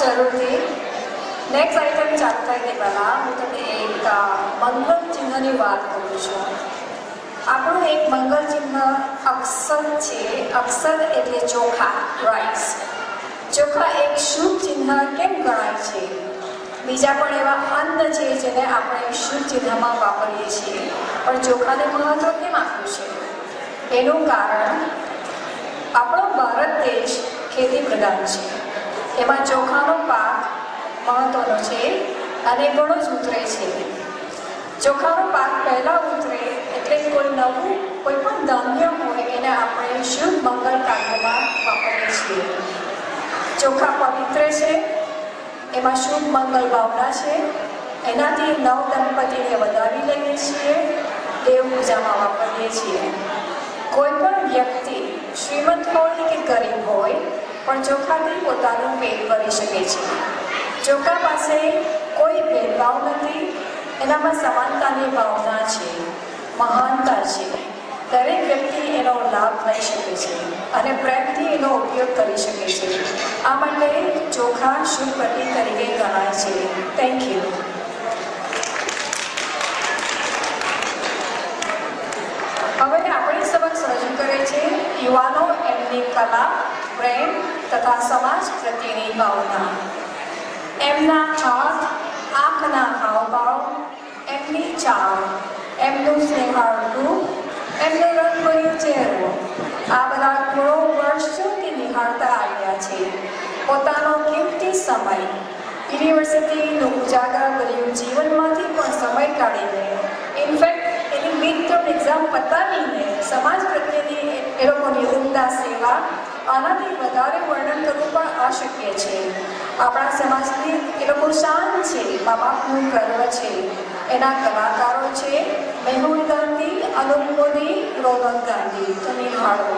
જરૂરથી. Next item ચાલુ થાય તે પહેલાં હું તમને એક મંગળ ચિહ્નની વાત કરું છું. આપણું એક મંગળ ચિહ્ન અક્ષર છે. અક્ષર એટલે ચોખા, રાઈસ. ચોખા એક શુભ ચિહ્ન કેમ ગણાય છે? બીજા પણ એવા અન્ન છે જેને આપણે શુભ ચિહ્નમાં વાપરીએ છીએ, પણ ચોખાને મહત્વ કેમ આપ્યું છે? એનું કારણ આપણો ભારત દેશ ખેતી પ્રધાન છે. એમાં ચોખાનો પાક મહત્વનો છે અને ઘણો જ ઉતરે છે. ચોખાનો પાક પહેલાં ઉતરે એટલે કોઈ નવું કોઈ પણ ધાન્ય હોય એને આપણે શુભ મંગળ કાર્યમાં વાપરીએ છીએ. ચોખા પવિત્ર છે, એમાં શુભ મંગલ ભાવના છે. એનાથી નવ દંપતીને વધાવી લઈએ છીએ, દેવ પૂજામાં વાપરીએ છીએ. કોઈ પણ વ્યક્તિ શ્રીમંત હોય કે ગરીબ હોય પણ ચોખાથી પોતાનું પેટ ભરી શકે છે. ચોખા પાસે કોઈ ભેદભાવ નથી, એનામાં સમાનતાની ભાવના છે, મહાનતા છે. દરેક વ્યક્તિ એનો લાભ લઈ શકે છે અને પ્રેમથી એનો ઉપયોગ કરી શકે છે. આ માટે ચોખા શુભ પ્રતીક તરીકે ગણાય છે. Thank you. હવે આપણી સમક્ષ રજૂ કરે છે યુવાનો એમની કલા, પ્રેમ તથા સમાજ પ્રત્યેની ભાવના. એમના હાથ, આંખના હાવભાવ, એમની ચાલ, એમનું સ્નેહાળતું, એમનો રંગભર્યો ચહેરો, આ બધા ગુણો વર્ષોથી નિહાળતા આવ્યા છે. પોતાનો કિંમતી સમય યુનિવર્સિટીનું ઉજાગર કર્યું જીવનમાંથી પણ સમય કાઢીને, ઇનફેક્ટ એની મિડ ટર્મ એક્ઝામ પતાવીને સમાજ પ્રત્યેની એ લોકોની ઉમદા સેવા, આનાથી વધારે વર્ણન કરવું પણ અશક્ય છે. આપણા સમાજની એ લોકો શાન છે, મા બાપનું ગર્વ છે. એના કલાકારો છે મેહુલ ગાંધી, અનુપ મોદી, રોનક ગાંધી. તો નિહાળો.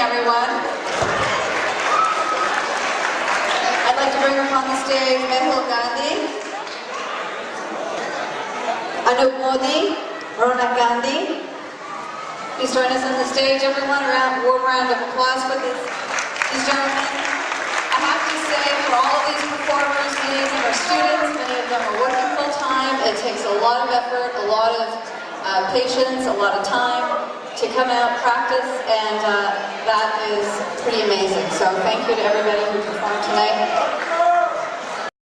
Everyone. I'd like to bring up on the stage Mehul Gandhi, Anup Modi, Ronak Gandhi. Please join us on the stage, everyone. A warm round of applause for these gentlemen. I have to say, for all of these performers, many of them are students, many of them are working full time. It takes a lot of effort, a lot of patience, a lot of time to come out, practice, and that is pretty amazing. So thank you to everybody who performed tonight.